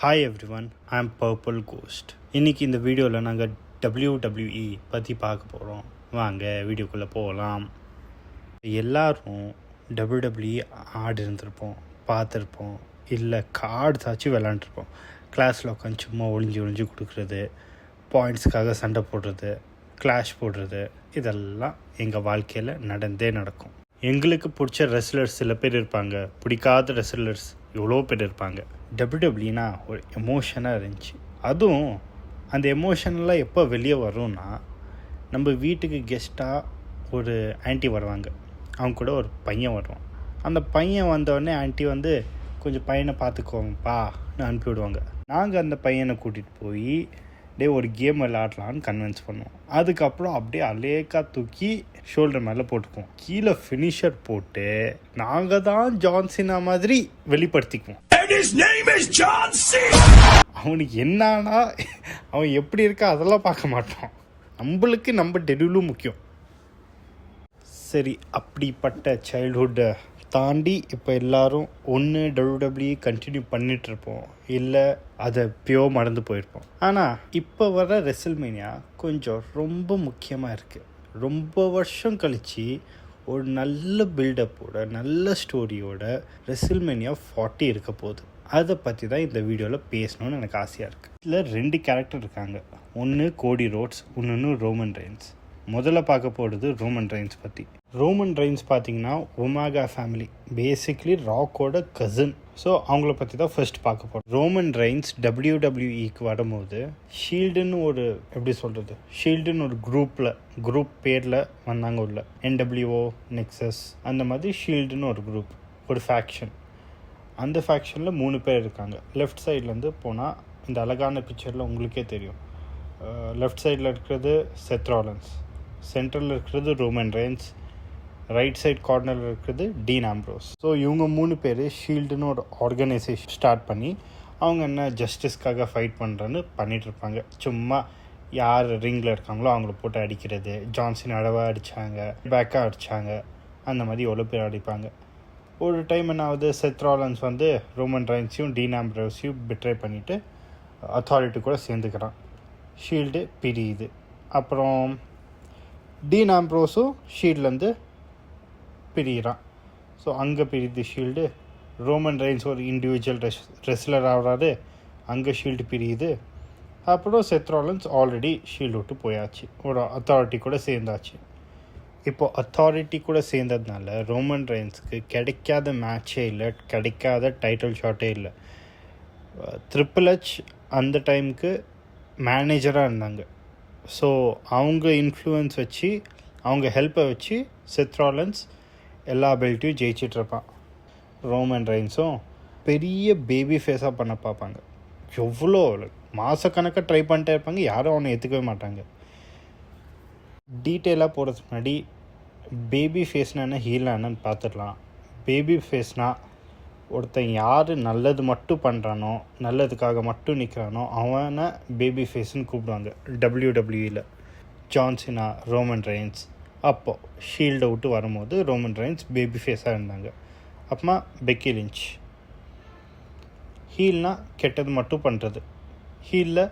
Hi everyone, I'm purple ghost. இன்றைக்கி இந்த வீடியோவில் நாங்கள் WWE பற்றி பார்க்க போகிறோம். வாங்க வீடியோக்குள்ளே போகலாம். எல்லோரும் WWE ஆடு இருந்திருப்போம், பார்த்துருப்போம், இல்லை கார்ட்ஸ் ஆச்சு விளாண்டுருப்போம். கிளாஸில் உட்காந்து சும்மா ஒளிஞ்சு கொடுக்குறது, பாயிண்ட்ஸுக்காக சண்டை போடுறது, கிளாஷ் போடுறது, இதெல்லாம் எங்கள் வாழ்க்கையில் நடக்கும். எங்களுக்கு பிடிச்ச ரெஸ்லர்ஸ் சில பேர் இருப்பாங்க, பிடிக்காத ரெஸ்லர்ஸ் எவ்வளோ பேர் இருப்பாங்க. டபிள்யூடபிள்யூனா ஒரு எமோஷனாக இருந்துச்சு. அதுவும் அந்த எமோஷனெலாம் எப்போ வெளியே வரும்னா, நம்ம வீட்டுக்கு கெஸ்ட்டாக ஒரு ஆன்ட்டி வருவாங்க, அவங்க கூட ஒரு பையன் வருவான். அந்த பையன் வந்தோடனே ஆன்ட்டி வந்து கொஞ்சம் பையனை பார்த்துக்கோங்கப்பான்னு அனுப்பிவிடுவாங்க. நாங்கள் அந்த பையனை கூட்டிகிட்டு போய் ஒரு கேம் விளையாடலான்னு கன்வின்ஸ் பண்ணுவோம். அதுக்கப்புறம் அப்படியே அலேக்கா தூக்கி ஷோல்டர் மேலே போட்டுக்குவோம். கீழே ஃபினிஷர் போட்டு நாங்கள் தான் ஜான்சினா மாதிரி வெளிப்படுத்திக்குவோம். அவனுக்கு என்னன்னா அவன் எப்படி இருக்கா அதெல்லாம் பார்க்க மாட்டான். நம்மளுக்கு நம்ம டெடியூலும் முக்கியம். சரி, அப்படிப்பட்ட சைல்ட்ஹுட்டை தாண்டி இப்போ எல்லோரும் ஒன்று WWE கண்டினியூ பண்ணிகிட்ருப்போம், இல்லை அதை மறந்து போயிருப்போம். ஆனால் இப்போ வர ரெசல்மேனியா கொஞ்சம் ரொம்ப முக்கியமாக இருக்குது. ரொம்ப வருஷம் கழித்து ஒரு நல்ல பில்டப்போட, நல்ல ஸ்டோரியோட ரெசல்மேனியா 40 இருக்க போகுது. அதை பற்றி தான் இந்த வீடியோவில் பேசணும்னு எனக்கு ஆசையாக இருக்குது. இதில் 2 கேரக்டர் இருக்காங்க. ஒன்று கோடி ரோட்ஸ், இன்னொன்று ரோமன் ரெயின்ஸ். முதல்ல பார்க்க போகிறது ரோமன் ரெயின்ஸ் பற்றி. ரோமன் ரெயின்ஸ் பார்த்திங்கன்னா ஒமேகா ஃபேமிலி, பேசிக்லி ராக்கோட கசின். ஸோ அவங்கள பற்றி தான் ஃபர்ஸ்ட் பார்க்க போகிறோம். ரோமன் ரெயின்ஸ் WWEக்கு வரும்போது ஷீல்டுன்னு ஒரு ஷீல்டுன்னு ஒரு குரூப் பேரில் வந்தாங்க. உள்ள NWO, நெக்ஸஸ், அந்த மாதிரி ஷீல்டுன்னு ஒரு குரூப், ஒரு ஃபேக்ஷன். அந்த ஃபேக்ஷனில் 3 பேர் இருக்காங்க. லெஃப்ட் சைட்லேருந்து போனால் இந்த அழகான பிக்சரில் உங்களுக்கே தெரியும். லெஃப்ட் சைடில் இருக்கிறது செத் ராலன்ஸ், சென்டரில் இருக்கிறது ரோமன் ரெயின்ஸ், ரைட் சைட் கார்னரில் இருக்கிறது டீன் ஆம்ப்ரோஸ். ஸோ இவங்க 3 பேர் ஷீல்டுன்னு ஒரு ஆர்கனைசேஷன் ஸ்டார்ட் பண்ணி அவங்க என்ன ஜஸ்டிஸ்க்காக ஃபைட் பண்ணுறன்னு பண்ணிகிட்ருப்பாங்க. சும்மா யார் ரிங்கில் இருக்காங்களோ அவங்கள போட்டு அடிக்கிறது. ஜான்சன் அளவாக அடித்தாங்க, பேக்காக அடித்தாங்க, அந்த மாதிரி எவ்வளோ பேர் அடிப்பாங்க. ஒரு டைம் என்ன ஆகுது, செத் ராலன்ஸ் வந்து ரோமன் ரெயின்ஸையும் டீன் ஆம்ப்ரோஸையும் பிட்ரே பண்ணிவிட்டு அத்தாரிட்டி கூட சேர்ந்துக்கிறான். ஷீல்டு பிரியுது. அப்புறம் டீன் ஆம்ப்ரோஸும் ஷீல்ட்லேருந்து பிரிகிறான். ஸோ அங்கே பிரியுது ஷீல்டு. ரோமன் ரெயின்ஸ் ஒரு இண்டிவிஜுவல் ரெஸ்லர் ஆகிறாரு, அங்கே ஷீல்டு பிரியுது. அப்புறம் செத் ராலன்ஸ் ஆல்ரெடி ஷீல்டு விட்டு போயாச்சு, ஒரு அத்தாரிட்டி கூட சேர்ந்தாச்சு. இப்போது அத்தாரிட்டி கூட சேர்ந்ததுனால ரோமன் ரெயின்ஸுக்கு கிடைக்காத மேட்சே இல்லை, கிடைக்காத டைட்டில் ஷாட்டே இல்லை. ட்ரிபிள் எச் அந்த டைமுக்கு மேனேஜராக இருந்தாங்க. ஸோ அவங்க இன்ஃப்ளூயன்ஸ் வச்சு, அவங்க ஹெல்ப்பை வச்சு செத் ராலன்ஸ் எல்லா பெல்ட்டையும் ஜெயிச்சிட்ருப்பான். ரோமன் ரெயின்ஸும் பெரிய பேபி ஃபேஸாக பண்ண பார்ப்பாங்க. எவ்வளோ மாதக்கணக்காக ட்ரை பண்ணிட்டே இருப்பாங்க, யாரும் அவனை ஏற்றுக்கவே மாட்டாங்க. டீட்டெயிலாக போகிறதுக்கு முன்னாடி பேபி ஃபேஸ்னா என்ன, ஹீல்னா என்னன்னு பார்த்துடலாம். பேபி ஃபேஸ்னால் ஒருத்தன் யார் நல்லது மட்டும் பண்ணுறானோ, நல்லதுக்காக மட்டும் நிற்கிறானோ அவனை பேபி ஃபேஸ்ன்னு கூப்பிடுவாங்க WWEயில். ஜான்சினா, ரோமன் ரெயின்ஸ் அப்போது ஷீல்டை விட்டு வரும்போது ரோமன் ரெயின்ஸ் பேபி ஃபேஸாக இருந்தாங்க. அப்புறமா பெக்கி லிஞ்ச் ஹீல்னா கெட்டது மட்டும் பண்ணுறது. ஹீலில்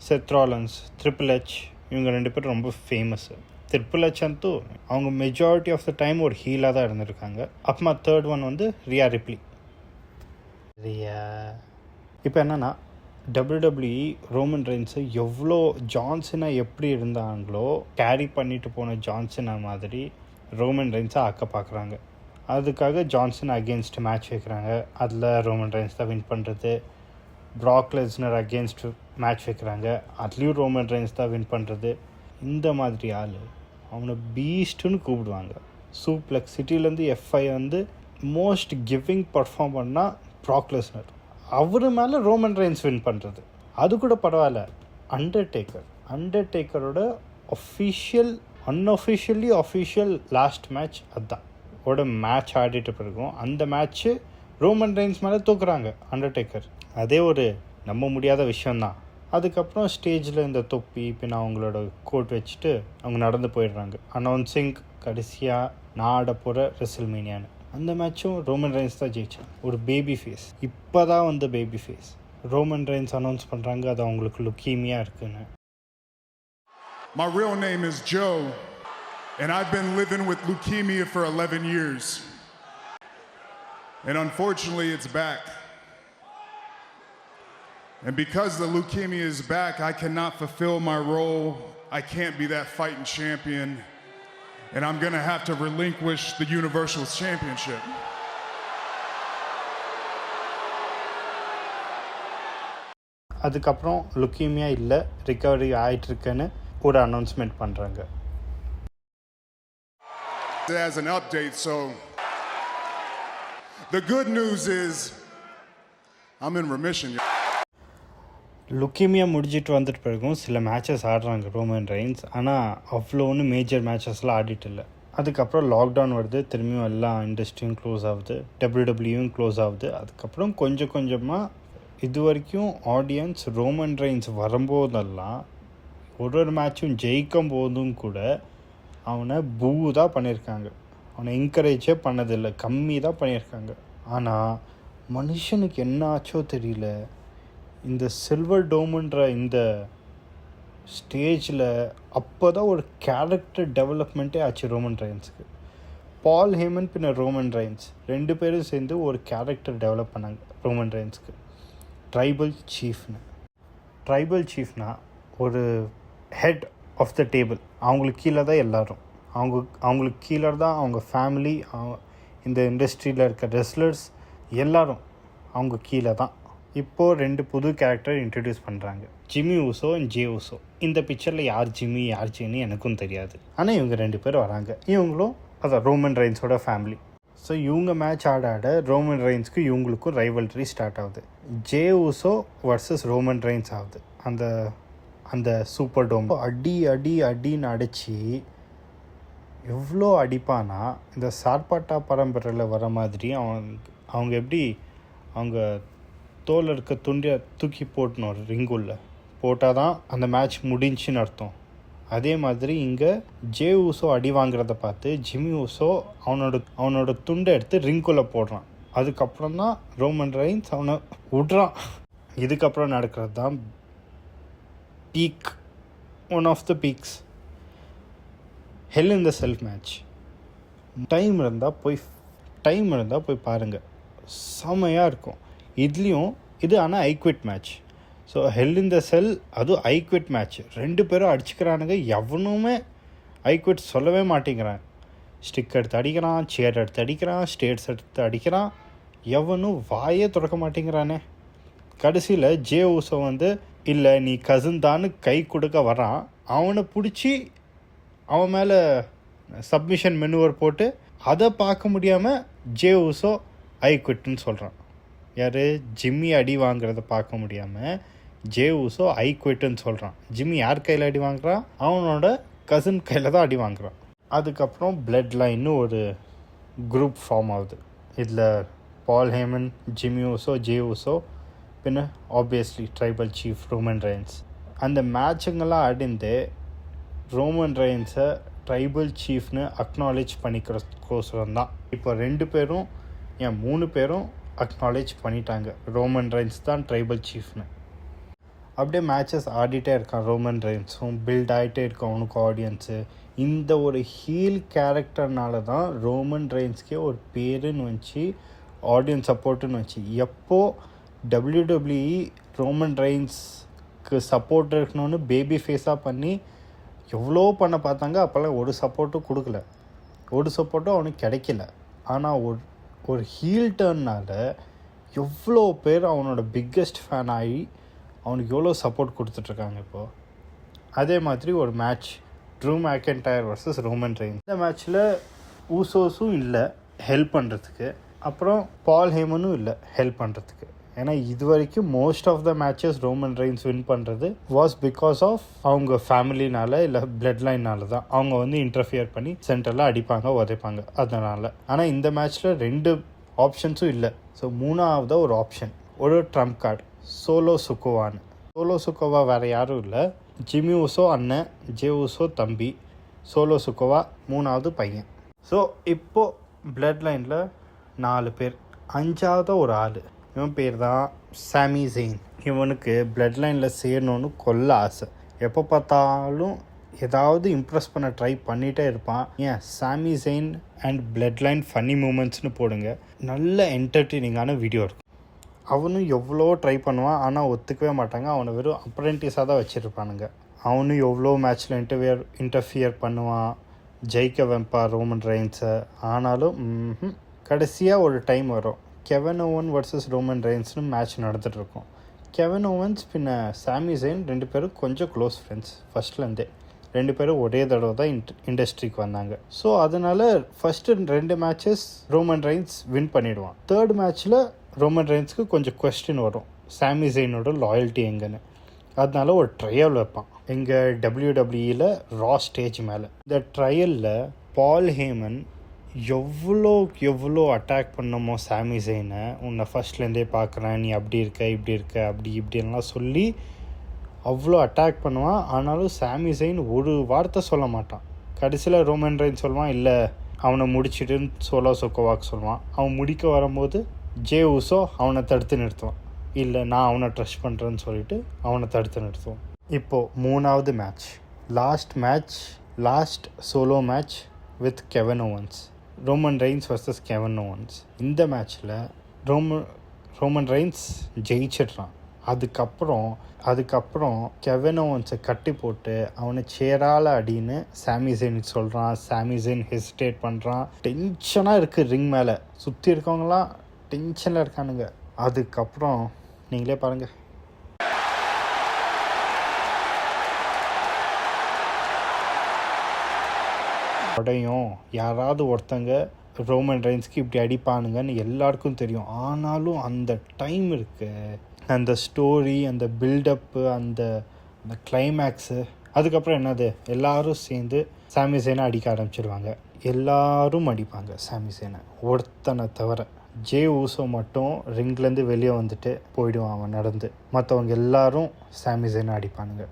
செத் ராலன்ஸ், ட்ரிபிள் எச், இவங்க 2 பேரும் ரொம்ப ஃபேமஸ்ஸு. ட்ரிபிள் எச் வந்து அவங்க மெஜாரிட்டி ஆஃப் த டைம் ஒரு ஹீலாக தான் இருந்திருக்காங்க. அப்புறமா தேர்ட் ஒன் வந்து ரியா ரிப்ளி. இப்போ என்னென்னா WWE ரோமன் ரெயின்ஸை எவ்வளோ ஜான்சனா எப்படி இருந்தாங்களோ கேரி பண்ணிட்டு போன ஜான்சனா மாதிரி ரோமன் ரெயின்ஸை ஆக்க பார்க்குறாங்க. அதுக்காக ஜான்சன் அகேன்ஸ்ட் மேட்ச் வைக்கிறாங்க. அதில் ரோமன் ரெயின்ஸ் தான் வின் பண்ணுறது. ப்ராக் லெஸ்னர் அகேன்ஸ்ட் மேட்ச் வைக்கிறாங்க, அதுலேயும் ரோமன் ரெயின்ஸ் தான் வின் பண்ணுறது. இந்த மாதிரி ஆள் அவனை பீஸ்ட்டுன்னு கூப்பிடுவாங்க. சூப்ளெக்ஸ் சிட்டிலேருந்து F5 வந்து மோஸ்ட் கிவிங் பர்ஃபார்ம் பண்ணால் ப்ராக் லெஸ்னர். அவர் மேலே ரோமன் ரெயின்ஸ் வின் பண்ணுறது அது கூட பரவாயில்ல. அண்டர்டேக்கரோட அன்அஃபிஷியல் லாஸ்ட் மேட்ச் அதுதான் ஓட மேட்ச் ஆடிட்டு பிறகும் அந்த மேட்ச்சு ரோமன் ரெயின்ஸ் மேலே தூக்குறாங்க அண்டர்டேக்கர். அதே ஒரு நம்ப முடியாத விஷயந்தான். அதுக்கப்புறம் ஸ்டேஜில் இந்த தொப்பி பின்ன அவங்களோட கோட் வச்சுட்டு அவங்க நடந்து போயிடுறாங்க. அனௌன்சிங் கடைசியாக நான் ஆட போகிற ரெசல்மேனியான்னு. அந்த மேட்சும் ரோமன் ரெயின்ஸ் தான் ஜெயிச்சான். ஒரு பேபி ஃபேஸ், இப்போ தான் வந்த baby face. Roman Reigns announce பண்ணுறாங்க அது அவங்களுக்கு லுக்கீமியா இருக்குன்னு. My real name is Joe, and I've been living with leukemia for 11 years. And unfortunately, it's back. And because the leukemia is back, I cannot fulfill my role. I can't be that fighting champion. And I'm going to have to relinquish the Universal Championship. அதுக்கப்புறம் leukaemia இல்லை, recovery ஆகிட்டுருக்குன்னு ஒரு announcement பண்ணுறாங்க. As an update, so the good news is I'm in remission. Leukaemia முடிஞ்சிட்டு வந்துட்டு பிறகும் சில matches ஆடுறாங்க Roman Reigns, ஆனால் அவ்வளோ ஒன்றும் மேஜர் மேட்சஸ்லாம் ஆடிட்டு இல்லை. அதுக்கப்புறம் லாக்டவுன் வருது, திரும்பியும் எல்லா இண்டஸ்ட்ரியும் க்ளோஸ் ஆகுது, டபிள்யூடபிள்யூயும் க்ளோஸ் ஆகுது. அதுக்கப்புறம் கொஞ்சம் கொஞ்சமாக இது வரைக்கும் ஆடியன்ஸ் ரோமன் ரெயின்ஸ் வரும்போதெல்லாம் ஒரு மேட்சும் ஜெயிக்கும் போதும் கூட அவனை பூ தான் பண்ணியிருக்காங்க, அவனை என்கரேஜே பண்ணதில்லை, கம்மி தான் பண்ணியிருக்காங்க. ஆனால் மனுஷனுக்கு என்ன ஆச்சோ தெரியல, இந்த சில்வர் டோமுன்ற இந்த ஸ்டேஜில் அப்போ தான் ஒரு கேரக்டர் டெவலப்மெண்ட்டே ஆச்சு ரோமன் ரெயின்ஸுக்கு. பால் ஹேமன் பின்ன ரோமன் ரெயின்ஸ் ரெண்டு பேரும் சேர்ந்து ஒரு கேரக்டர் டெவலப் பண்ணாங்க ரோமன் ரெயின்ஸுக்கு, ட்ரைபல் சீஃப்னு. ட்ரைபல் சீஃப்னா ஒரு ஹெட் ஆஃப் த டேபிள், அவங்களுக்கு கீழே தான் எல்லோரும், அவங்களுக்கு கீழே தான் அவங்க ஃபேமிலி, இந்த இண்டஸ்ட்ரியில் இருக்க ரெஸ்லர்ஸ் எல்லோரும் அவங்க கீழே தான். இப்போது ரெண்டு புது கேரக்டர் இன்ட்ரடியூஸ் பண்ணுறாங்க, Jimmy Uso and J Uso. இந்த பிக்சரில் யார் ஜிம்மி யார் ஜேன்னு எனக்கும் தெரியாது, ஆனால் இவங்க ரெண்டு பேர் வராங்க. இவங்களும் அதான் ரோமன் ரெயின்ஸோட ஃபேமிலி. ஸோ இவங்க மேட்ச் ஆட ரோமன் ரெயின்ஸ்க்கு இவங்களுக்கும் ரைவல்ரி ஸ்டார்ட் ஆகுது. J Uso versus Roman Reigns ஆகுது. அந்த சூப்பர் டோம் அடி அடி அடின்னு அடித்து எவ்வளோ அடிப்பானா, இந்த சார்பாட்டா பரம்பரையில் வர மாதிரி அவங்க எப்படி அவங்க தோல் இருக்க துண்டியை தூக்கி போட்டணும் ஒரு ரிங்குள்ள போட்டால் தான் அந்த மேட்ச் முடிஞ்சுன்னு அர்த்தம். அதே மாதிரி இங்கே ஜே ஊசோ அடி வாங்குறத பார்த்து ஜிம்மி ஊசோ அவனோட துண்டை எடுத்து ரிங்குள்ளே போடுறான். அதுக்கப்புறம் தான் ரோமன் ரெயின்ஸ் அவனை விட்றான். இதுக்கப்புறம் நடக்கிறது தான் peak, one of the peaks, hell in the cell match. Time இருந்தால் போய் பாருங்கள், செம்மையாக இருக்கும். இதுலேயும் இது ஆனால் ஐக்விட் மேட்ச். ஸோ ஹெல் இன் த செல் அதுவும் ஐக்விட் மேட்ச், ரெண்டு பேரும் அடிச்சுக்கிறானுங்க, எவனுமே ஐக்விட் சொல்லவே மாட்டேங்கிறான். ஸ்டிக் எடுத்து அடிக்கிறான், சேர் எடுத்து அடிக்கிறான், ஸ்டேட்ஸ் எடுத்து அடிக்கிறான், எவனும் வாயே திறக்க மாட்டேங்கிறானே. கடைசியில் ஜே ஊசோ இல்லை நீ கசின் தான்னு கை கொடுக்க வரான், அவனை பிடிச்சி அவன் மேலே சப்மிஷன் மெனுவர் போட்டு அதை பார்க்க முடியாமல் ஜே ஊசோ ஐக்விட்னு சொல்கிறான். யார் ஜிம்மி அடி வாங்குறத பார்க்க முடியாமல் ஜே ஊசோ ஐக்விட்டுன்னு சொல்கிறான். ஜிம்மி யார் கையில் அடி வாங்குறான், அவனோட கசின் கையில் தான் அடி வாங்குறான். அதுக்கப்புறம் பிளட் லைன்னு ஒரு குரூப் ஃபார்ம் ஆகுது. இதில் பால் Hemen, Jimmy Uso, J Uso, பின்ன obviously tribal chief Roman Reigns. அந்த மேட்சுங்கெல்லாம் அடிந்து ரோமன் ரெயின்ஸை ட்ரைபல் சீஃப்னு அக்னாலேஜ் பண்ணிக்கிறதுக்கோசரம் தான் இப்போ ரெண்டு பேரும் மூணு பேரும் அக்னாலேஜ் பண்ணிட்டாங்க ரோமன் ரெயின்ஸ் தான் ட்ரைபல் சீஃப்னு. அப்படியே மேட்சஸ் ஆடிட்டே இருக்கான் ரோமன் ரெயின்ஸும், பில்ட் ஆகிட்டே இருக்கும் அவனுக்கு ஆடியன்ஸு. இந்த ஒரு ஹீல் கேரக்டர்னால தான் ரோமன் ரெயின்ஸ்க்கே ஒரு பேருன்னு வச்சு, ஆடியன்ஸ் சப்போர்ட்டுன்னு வச்சு. எப்போது டபிள்யூடபிள்யூஇ ரோமன் ரெயின்ஸ்க்கு சப்போர்ட் இருக்கணும்னு பேபி ஃபேஸாக பண்ணி எவ்வளோ பண்ண பார்த்தாங்க, அப்போல்லாம் ஒரு சப்போர்ட்டும் கொடுக்கல, ஒரு சப்போர்ட்டும் அவனுக்கு கிடைக்கல. ஆனால் ஒரு ஹீல் டர்னால் எவ்வளோ பேர் அவனோட பிக்கெஸ்ட் ஃபேன் ஆகி அவனுக்கு எவ்வளோ சப்போர்ட் கொடுத்துட்ருக்காங்க இப்போது. அதே மாதிரி ஒரு match Drew McIntyre versus Roman Reigns. இந்த மேட்ச்சில் ஊசோஸும் இல்லை ஹெல்ப் பண்ணுறதுக்கு, அப்புறம் பால் ஹேமனும் இல்லை ஹெல்ப் பண்ணுறதுக்கு. ஏன்னா இது வரைக்கும் most of the matches Roman Reigns win பண்ணுறது வாஸ் பிகாஸ் ஆஃப் அவங்க ஃபேமிலினால இல்லை பிளட் லைன்னால தான். அவங்க இன்டர்ஃபியர் பண்ணி சென்டரில் அடிப்பாங்க, உதைப்பாங்க அதனால். ஆனால் இந்த மேட்ச்சில் ரெண்டு ஆப்ஷன்ஸும் இல்லை. ஸோ மூணாவதாக ஒரு ஆப்ஷன், ஒரு ட்ரம்ப் கார்டு, சோலோ சுக்கோவான்னு. சோலோ சுக்கோவா வேறு யாரும் இல்லை, ஜிம்மி ஊசோ அண்ணன், ஜே ஊசோ தம்பி, சோலோ சுக்கோவா மூணாவது பையன். ஸோ இப்போது பிளட் லைனில் 4 பேர், 5வது ஒரு ஆள், இவன் பேர் தான் சாமி ஜெயின். இவனுக்கு பிளட் லைனில் சேரணும்னு கொல்ல ஆசை. எப்போ பார்த்தாலும் ஏதாவது இம்ப்ரெஸ் பண்ண ட்ரை பண்ணிகிட்டே இருப்பான். ஏன் Sami Zayn and bloodline funny மூமெண்ட்ஸ்னு போடுங்க, நல்ல என்டர்டெய்னிங்கான வீடியோ இருக்கும். அவனும் எவ்வளோ ட்ரை பண்ணுவான், ஆனால் ஒத்துக்கவே மாட்டாங்க. அவனை வெறும் அப்ரெண்டிஸாக தான் வச்சுருப்பானுங்க. அவனும் எவ்வளோ மேட்ச்சில் இன்டர்ஃபியர் பண்ணுவான், ஜெயிக்க வைப்பான் ரோமன் ரெயின்ஸை. ஆனாலும் கடைசியாக ஒரு டைம் வரும், கெவின் ஓவன் வர்சஸ் ரோமன் ரெயின்ஸ்னு மேட்ச் நடந்துகிட்ருக்கோம். கெவின் ஓவன்ஸ் பின்ன சாமி ஜெயின் 2 பேரும் கொஞ்சம் க்ளோஸ் ஃப்ரெண்ட்ஸ். ஃபஸ்ட்லேருந்தே 2 பேரும் ஒரே தடவை தான் இண்டஸ்ட்ரிக்கு வந்தாங்க. ஸோ அதனால் first 2 matches Roman Reigns win பண்ணிவிடுவான். 3rd மேட்ச்சில் ரோமன் ரெயின்ஸ்க்கு கொஞ்சம் கொஸ்டின் வரும், சாமி ஜெயினோட லாயல்ட்டி எங்கன்னு. அதனால ஒரு ட்ரையல் வைப்பான் எங்கள் WWEயில் ரா ஸ்டேஜ் மேலே. இந்த ட்ரையலில் பால் ஹேமன் எவ்வளோ அட்டாக் பண்ணமோ சாமி ஜெயினை, உன்னை ஃபஸ்ட்லேருந்தே பார்க்குறேன், நீ அப்படி இருக்க இப்படி இருக்க அப்படி இப்படின்லாம் சொல்லி அவ்வளோ அட்டாக் பண்ணுவான். ஆனாலும் சாமி ஜெயின் ஒரு வார்த்தை சொல்ல மாட்டான். கடைசியில் ரோமன் ரெயின்ஸ் சொல்லுவான், இல்லை அவனை முடிச்சிட்டுன்னு சோலோ சொக்கோவாக்கு சொல்லுவான். அவன் முடிக்க வரும்போது ஜே ஊசோ அவனை தடுத்து நிறுத்துவான். இல்லை நான் அவனை ட்ரஸ்ட் பண்ணுறேன்னு சொல்லிட்டு அவனை தடுத்து நிறுத்துவான். இப்போது 3வது match, last solo match with Kevin Owens. Roman Reigns versus Kevin Owens. இந்த மேட்ச்சில் ரோமன் ரெயின்ஸ் ஜெயிச்சிட்றான். அதுக்கப்புறம் கெவின் ஓவன்ஸை கட்டி போட்டு அவனை சேரால அடின்னு சாமி ஜெயினுக்கு சொல்கிறான். சாமி ஜெயின் ஹெசிடேட் பண்ணுறான். டென்ஷனாக இருக்குது ரிங் மேலே. சுற்றி இருக்கவங்களாம் டென்ஷனில் இருக்கானுங்க. அதுக்கப்புறம் நீங்களே பாருங்கள். உடையும் யாராவது ஒருத்தங்க ரோமன் ரெயின்ஸ்க்கு இப்படி அடிப்பானுங்கன்னு எல்லாருக்கும் தெரியும். ஆனாலும் அந்த டைம் இருக்கு, அந்த ஸ்டோரி, அந்த பில்டப்பு, அந்த கிளைமேக்ஸு, அதுக்கப்புறம் என்னது, எல்லாரும் சேர்ந்து சாமி ஜெயினை அடிக்க ஆரம்பிச்சிடுவாங்க. எல்லாரும் அடிப்பாங்க சாமி ஜெயினை, ஒருத்தனை தவிர. ஜே ஊசோ மட்டும் ரிங்லேருந்து வெளியே வந்துட்டு போயிடுவான் அவன் நடந்து. மற்றவங்க எல்லாரும் சாமி ஜெயினை அடிப்பானுங்க.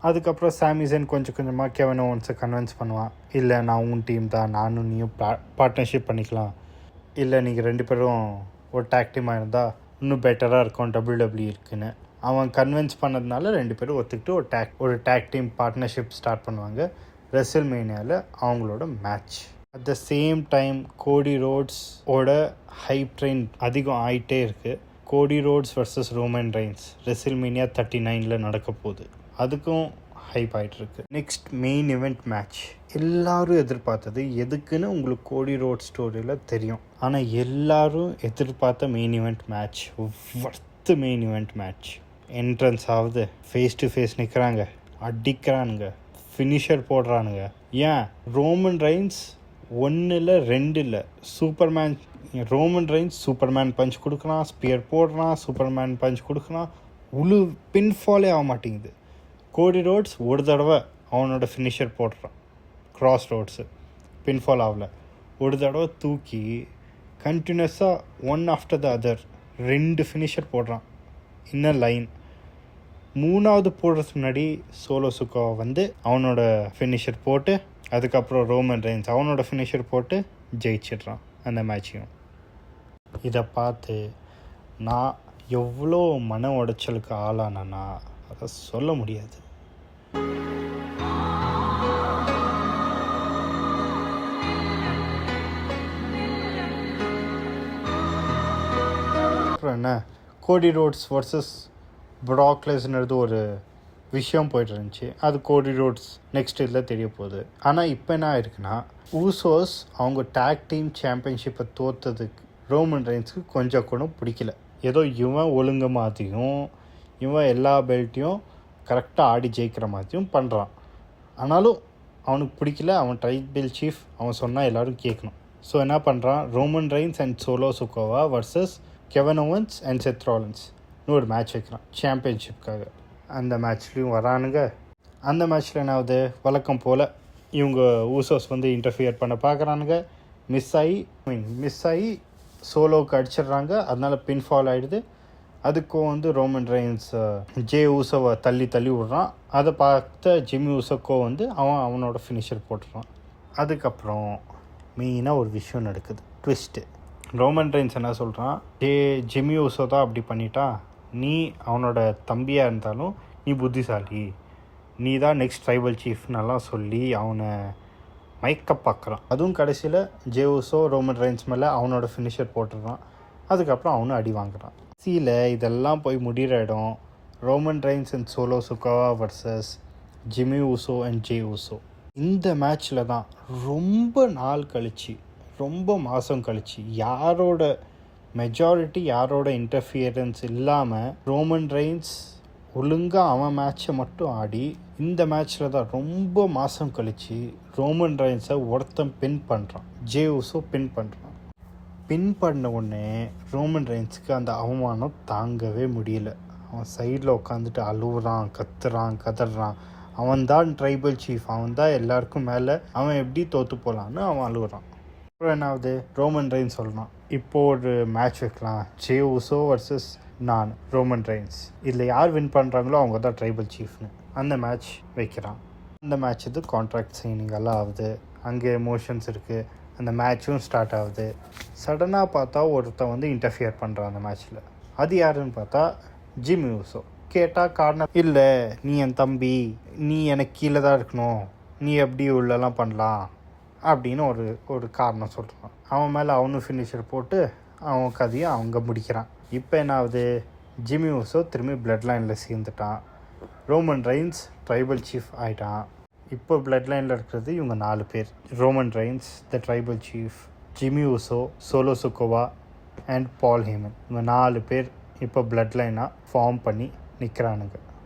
அதுக்கப்புறம் சாமி ஜெயின் கொஞ்சம் கொஞ்சமாக கெவின் ஓவன்ஸை கன்வின்ஸ் பண்ணுவான். இல்லை நான் உன் டீம் தான், நானும் நீயும் பார்ட்னர்ஷிப் பண்ணிக்கலாம், இல்லை நீங்கள் 2 பேரும் ஒரு டேக் டீமாக இருந்தால் இன்னும் பெட்டராக இருக்கும் WWE இருக்குன்னு அவன் கன்வின்ஸ் பண்ணதுனால 2 பேரும் ஒத்துக்கிட்டு ஒரு டேக் டீம் பார்ட்னர்ஷிப் ஸ்டார்ட் பண்ணுவாங்க. ரெசில்மேனியாவில் அவங்களோட match. At the same time கோடி ரோட்ஸ் ஓட ஹைப் ட்ரெயின் அதிகம் ஆகிட்டே இருக்குது. கோடி roads versus Roman Reigns WrestleMania 39 நடக்க போகுது. அதுக்கும் ஹைப் ஆகிட்டுருக்கு. Next main event match. எல்லாரும் எதிர்பார்த்தது எதுக்குன்னு உங்களுக்கு கோடி ரோட் ஸ்டோரியில் தெரியும். ஆனால் எல்லாரும் எதிர்பார்த்த main event match, worth main event match. Entrance ஆகுது, ஃபேஸ் டு ஃபேஸ் நிற்கிறாங்க, அடிக்கிறானுங்க, ஃபினிஷர் போடுறானுங்க. ஏன் ரோமன் ரெயின்ஸ் 1 இல்லை 2 இல்லை, ரோமன் ரெயின்ஸ் சூப்பர்மேன் பஞ்ச் கொடுக்குறான், ஸ்பியர் போடுறான், சூப்பர்மேன் பஞ்ச் கொடுக்குறான், பின்ஃபாலே ஆக மாட்டேங்குது. கோடி ரோட்ஸ் ஒரு தடவை அவனோட ஃபினிஷர் போடுறான், கிராஸ் ரோட்ஸு, பின்ஃபால் ஆகல. ஒரு தடவை தூக்கி கண்டினியூஸாக one after the other 2 finisher போடுறான். இன்னும் லைன் 3வது போடுறதுக்கு முன்னாடி சோலோ சுக்கோவா வந்து அவனோட ஃபினிஷர் போட்டு, அதுக்கப்புறம் ரோமன் ரெயின்ஸ் அவனோட ஃபினிஷர் போட்டு ஜெயிச்சிட்றான் அந்த மேட்சையும். இதை பார்த்து நான் எவ்வளோ மன உடைச்சலுக்கு ஆளானா அதை சொல்ல முடியாது. என்ன கோடி ரோட்ஸ் வர்சஸ் ப்ராக் லெஸ்னர்து ஒரு விஷயம் போய்ட்டு இருந்துச்சு. அது கோடி ரோட்ஸ் நெக்ஸ்ட் இதில் தெரிய போகுது. ஆனால் இப்போ என்ன ஆயிருக்குன்னா, ஊசோஸ் அவங்க டேக் டீம் சாம்பியன்ஷிப்பை தோற்றதுக்கு ரோமன் ரெயின்ஸ்க்கு கொஞ்சம் கூட பிடிக்கல. ஏதோ இவன் ஒழுங்கு மாதிரியும் இவன் எல்லா பெல்ட்டையும் கரெக்டாக ஆடி ஜெயிக்கிற மாதிரியும் பண்ணுறான். ஆனாலும் அவனுக்கு பிடிக்கல. அவன் ட்ரைபல் சீஃப், அவன் சொன்னால் எல்லோரும் கேட்கணும். ஸோ என்ன பண்ணுறான், Roman Reigns and Solo Sikoa versus Kevin Owens and Seth ராலின்ஸ்னு ஒரு மேட்ச் வைக்கிறான் சாம்பியன்ஷிப்காக. அந்த மேட்ச்லேயும் வரானுங்க. அந்த மேட்ச்சில் என்ன ஆகுது, வழக்கம் போல் இவங்க ஊசோஸ் வந்து இன்டர்ஃபியர் பண்ண பார்க்குறானுங்க. மிஸ் ஆகி சோலோவுக்கு அடிச்சிடுறாங்க. அதனால பின்ஃபால் ஆகிடுது. அதுக்கும் வந்து ரோமன் ரெயின்ஸ் ஜே ஊசோவை தள்ளி விடுறான். அதை பார்த்த ஜிம்மி ஊசோக்கோ வந்து அவனோட ஃபினிஷர் போட்டுறான். அதுக்கப்புறம் மெயினாக ஒரு விஷயம் நடக்குது, ட்விஸ்ட்டு. ரோமன் ரெயின்ஸ் என்ன சொல்கிறான், ஜிம்மி ஊசோ தான் அப்படி பண்ணிட்டான், நீ அவனோட தம்பியாக இருந்தாலும் நீ புத்திசாலி, நீ தான் நெக்ஸ்ட் ட்ரைபல் சீஃப்னெல்லாம் சொல்லி அவனை மயக்க பார்க்குறான். அதுவும் கடைசியில் ஜே உசோ ரோமன் ரெயின்ஸ் மேலே அவனோட ஃபினிஷர் போட்டுடுறான். அதுக்கப்புறம் அவனும் அடி வாங்குறான். இதெல்லாம் போய் முடிகிற இடம் Roman Reigns and solo சிக்கோவா versus Jimmy உசோ and J உசோ. இந்த மேட்ச்சில் தான் ரொம்ப நாள் கழித்து, ரொம்ப மாதம் கழித்து, யாரோட மெஜாரிட்டி, யாரோட இன்டர்ஃபியரன்ஸ் இல்லாமல் ரோமன் ரெயின்ஸ் ஒழுங்காக அவன் மேட்ச்சை மட்டும் ஆடி, இந்த மேட்ச்சில் தான் ரொம்ப மாதம் கழித்து ரோமன் ரெயின்ஸை ஒருத்தன் பின் பண்ணுறான். ஜே உசோ பின் பண்ணுறான். பின் பண்ண உடனே ரோமன் ரெயின்ஸுக்கு அந்த அவமானம் தாங்கவே முடியல. அவன் சைடில் உட்காந்துட்டு அழுவுறான், கத்துறான், கதறான். அவன் தான் ட்ரைபல் சீஃப், அவன் தான் எல்லாருக்கும் மேலே, அவன் எப்படி தோற்று போகலான்னு அவன் அழுகுறான். அப்புறம் என்னாவது, ரோமன் ரெயின்ஸ் சொல்லலாம், இப்போது ஒரு மேட்ச் வைக்கலாம், ஜே உசோ வர்சஸ் நான் ரோமன் ரெயின்ஸ், இதில் யார் வின் பண்ணுறாங்களோ அவங்க தான் ட்ரைபல் சீஃப்னு. அந்த மேட்ச் வைக்கிறான். அந்த மேட்ச் இது கான்ட்ராக்ட் சைனிங் எல்லாம் ஆகுது. அங்கே எமோஷன்ஸ் இருக்குது. அந்த மேட்சும் ஸ்டார்ட் ஆகுது. சடனாக பார்த்தா ஒருத்தன் வந்து இன்டர்ஃபியர் பண்ணுறான் அந்த மேட்ச்சில். அது யாருன்னு பார்த்தா ஜிமி உசோ. கேட்டால் காரணம், இல்லை நீ என் தம்பி, நீ எனக்கு கீழே தான் இருக்கணும், நீ எப்படி உள்ளெல்லாம் பண்ணலாம் அப்படின்னு ஒரு காரணம் சொல்கிறான். அவன் மேலே அவனும் ஃபினிஷர் போட்டு அவன் கதையை அவங்க முடிக்கிறான். இப்போ என்ன ஆகுது, ஜிமி உசோ திரும்பி பிளட் லைனில் சேர்ந்துட்டான். ரோமன் ரெயின்ஸ் ட்ரைபல் சீஃப் ஆகிட்டான். இப்போ பிளட் லைனில் இருக்கிறது இவங்க 4 பேர். Roman Reigns the tribal chief, Jimmy Uso, Solo Sikoa and Paul Heyman. இவங்க 4 பேர் இப்போ பிளட் லைனாக ஃபார்ம் பண்ணி நிற்கிறானுங்க.